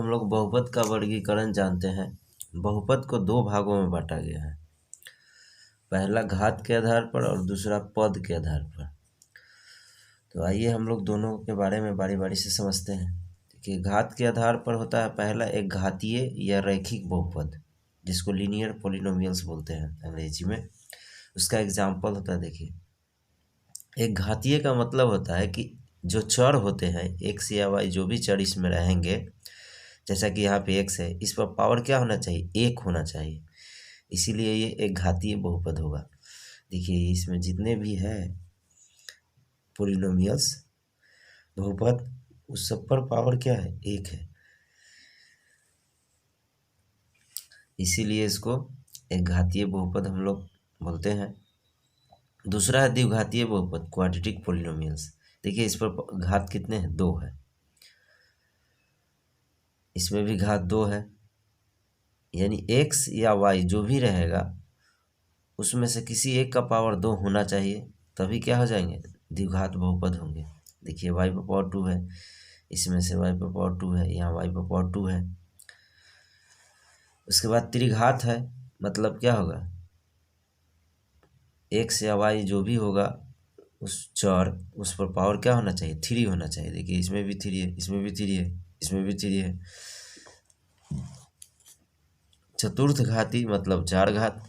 हम लोग बहुपद का वर्गीकरण जानते हैं। बहुपद को दो भागों में बांटा गया है, पहला घात के आधार पर और दूसरा पद के आधार पर। तो आइए हम लोग दोनों के बारे में बारी बारी से समझते हैं। देखिए, घात के आधार पर होता है पहला एक घातीय या रैखिक बहुपद, जिसको लीनियर पॉलिनोमियल्स बोलते हैं अंग्रेजी में। उसका एग्जाम्पल होता है, देखिए एक घातीय का मतलब होता है कि जो चर होते हैं एक्स या वाई, जो भी चर इसमें रहेंगे, जैसा कि यहाँ पे एक्स है, इस पर पावर क्या होना चाहिए, एक होना चाहिए, इसीलिए ये एक घातीय बहुपद होगा। देखिए इसमें जितने भी है पॉलिनोमियल्स बहुपद, उस सब पर पावर क्या है, एक है, इसीलिए इसको एक घातीय बहुपद हम लोग बोलते हैं। दूसरा है द्विघातीय बहुपद, क्वाड्रेटिक पॉलिनोमियल्स। देखिए इस पर घात कितने हैं, दो है, इसमें भी घात दो है, यानी एक्स या वाई जो भी रहेगा उसमें से किसी एक का पावर दो होना चाहिए, तभी क्या हो जाएंगे, द्विघात बहुपद होंगे। देखिए वाई पर पावर टू है, इसमें से वाई पर पावर टू है, यहाँ वाई पर पावर टू है। उसके बाद त्रिघात है, मतलब क्या होगा, एक्स या वाई जो भी होगा उस चर, उस पर पावर क्या होना चाहिए, थ्री होना चाहिए। देखिए इसमें भी थ्री है, इसमें भी थ्री है, इसमें भी थ्री है। चतुर्थ घाती मतलब चार घात,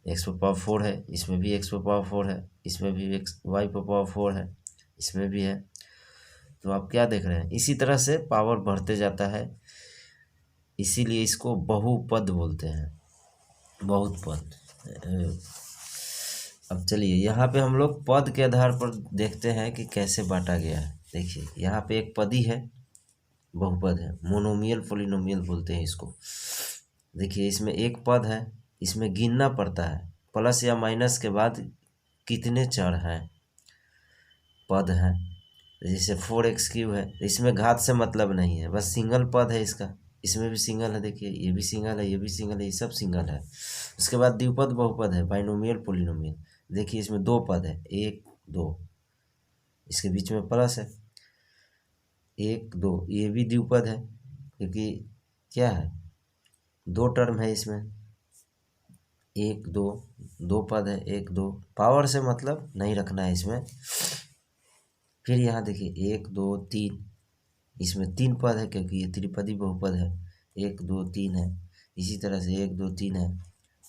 एक्स पर पावर फोर है, इसमें भी एक्स पर पावर फोर है, इसमें भी एक्स वाई पर पावर फोर है, इसमें भी है। तो आप क्या देख रहे हैं, इसी तरह से पावर बढ़ते जाता है, इसीलिए इसको बहुपद बोलते हैं, बहुत पद। अब चलिए यहाँ पे हम लोग पद के आधार पर देखते हैं कि कैसे बांटा गया है। देखिए यहाँ पे एक पदी है, बहुपद है, मोनोमियल पॉलिनोमियल बोलते हैं इसको। देखिए इसमें एक पद है, इसमें गिनना पड़ता है, प्लस या माइनस के बाद कितने चर हैं, पद हैं। जैसे 4x³ है, इसमें घात से मतलब नहीं है, बस सिंगल पद है इसका, इसमें भी सिंगल है, देखिए ये भी सिंगल है, ये भी सिंगल है, ये सब सिंगल है। उसके बाद द्विपद बहुपद है, बाइनोमियल पॉलिनोमियल। देखिए इसमें दो पद है, एक दो, इसके बीच में प्लस है, एक दो, ये भी द्विपद है क्योंकि क्या है, दो टर्म है इसमें, एक दो, दो पद है, एक दो, पावर से मतलब नहीं रखना है इसमें। फिर यहाँ देखिए एक दो तीन, इसमें तीन पद है क्योंकि ये त्रिपदी बहुपद है, एक दो तीन है, इसी तरह से एक दो तीन है,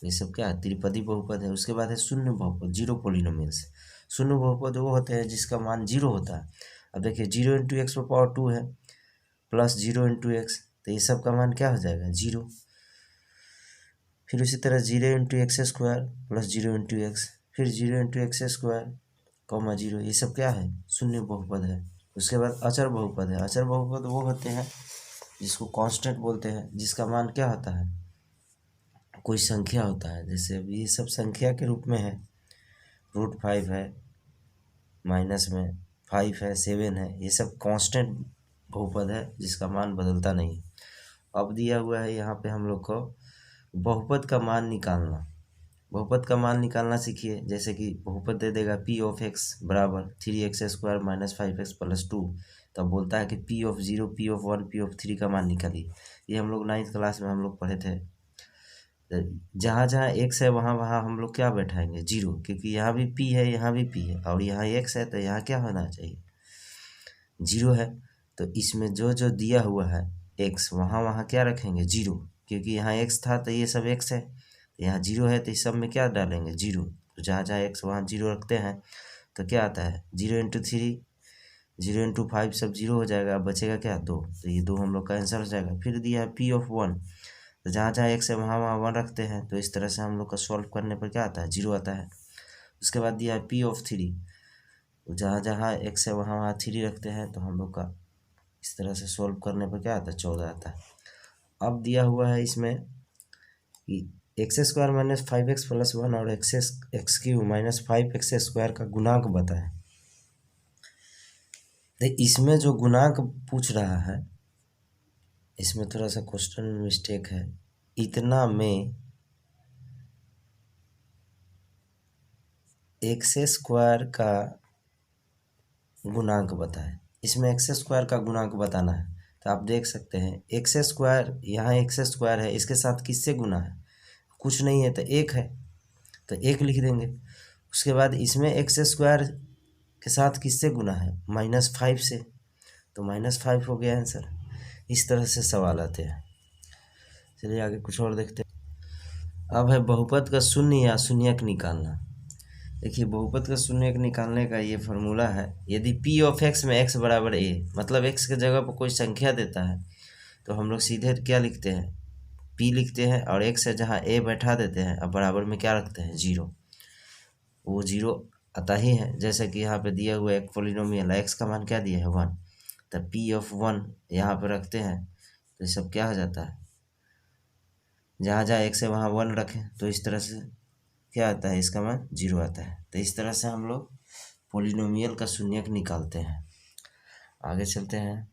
ये सब क्या है, त्रिपदी बहुपद है। उसके बाद है शून्य बहुपद, जीरो पॉलिनोमियल्स। शून्य बहुपद वो होते हैं जिसका मान जीरो होता है। अब देखिए जीरो इंटू एक्स पर पावर टू है, प्लस जीरो इंटू एक्स, तो ये सब का मान क्या हो जाएगा, जीरो। फिर उसी तरह zero into X square plus zero into X, फिर zero into X square comma zero, ये सब क्या है, शून्य बहुपद है। उसके बाद अचर बहुपद है। अचर बहुपद वो होते हैं जिसको कांस्टेंट बोलते हैं, जिसका मान क्या होता है, कोई संख्या होता है। जैसे अभी ये सब संख्या के रूप में है, √5 है, माइनस में 5 है, 7 है, ये सब कांस्टेंट बहुपद है जिसका मान बदलता नहीं। अब दिया हुआ है यहाँ पे हम लोग को बहुपद का मान निकालना। बहुपद का मान निकालना सीखिए। जैसे कि बहुपद दे देगा p ऑफ x बराबर 3x² माइनस 5x प्लस 2, तब बोलता है कि p of 0, p of 1, p of 3 का मान निकालिए। ये हम लोग 9th क्लास में हम लोग पढ़े थे। जहाँ जहाँ x है वहाँ वहाँ हम लोग क्या बैठाएंगे, जीरो, क्योंकि यहाँ भी p है, यहाँ भी p है, और यहाँ x है तो यहाँ क्या होना चाहिए, जीरो है। तो इसमें जो जो दिया हुआ है x, वहाँ वहाँ क्या रखेंगे, जीरो, क्योंकि यहाँ x था तो ये सब x है, यहाँ जीरो है तो इस सब में क्या डालेंगे, जीरो। तो जहाँ जहाँ एक्स वहाँ जीरो रखते हैं तो क्या आता है, zero into three, zero into 5 सब जीरो हो जाएगा, अब बचेगा क्या, दो, तो ये दो हम लोग का आंसर हो जाएगा। फिर दिया है p ऑफ 1, तो जहाँ जहाँ एक्स है वहाँ वहाँ 1 रखते हैं, तो इस तरह से हम लोग का सॉल्व करने पर क्या आता है, जीरो आता है। उसके बाद दिया है p ऑफ 3, तो जहाँ जहाँ एक्स है वहाँ वहाँ 3 रखते हैं, तो हम लोग का इस तरह से सॉल्व करने पर क्या आता है, 14 आता है। अब दिया हुआ है इसमें कि x² माइनस 5x प्लस 1 और x³ माइनस 5x² का गुणांक बताएं। तो इसमें जो गुणांक पूछ रहा है, इसमें थोड़ा सा क्वेश्चन में मिस्टेक है। इतना में x² का गुणांक बताएं, इसमें x² का गुणांक बताना है। तो आप देख सकते हैं एक्स स्क्वायर, यहाँ एक्स स्क्वायर है, इसके साथ किससे गुना है? कुछ नहीं है तो एक है, तो एक लिख देंगे। उसके बाद इसमें एक्स स्क्वायर के साथ किससे गुना है? -5 से, तो -5 हो गया आंसर। इस तरह से सवाल आते हैं। चलिए आगे कुछ और देखते हैं। अब है बहुपद का शून्य या शून्यक निकालना। देखिए बहुपद का शून्यक निकालने का ये फार्मूला है, यदि p ऑफ x में x बराबर a, मतलब x के जगह पर कोई संख्या देता है तो हम लोग सीधे क्या लिखते हैं? p लिखते हैं, और x है जहाँ a बैठा देते हैं, अब बराबर में क्या रखते हैं? 0। वो 0 आता ही है, जैसे कि यहाँ पे दिया हुआ एक पोलिनोमियल है, x का मान क्या दिया है? 1, तो p ऑफ 1 यहाँ पे रखते हैं तो ये सब क्या हो जाता है? जहाँ जहाँ x है वहाँ 1 रखें, तो इस तरह से क्या आता है? इसका मान 0 आता है। तो इस तरह से हम लोग पोलिनोमियल का शून्यक निकालते हैं। आगे चलते हैं।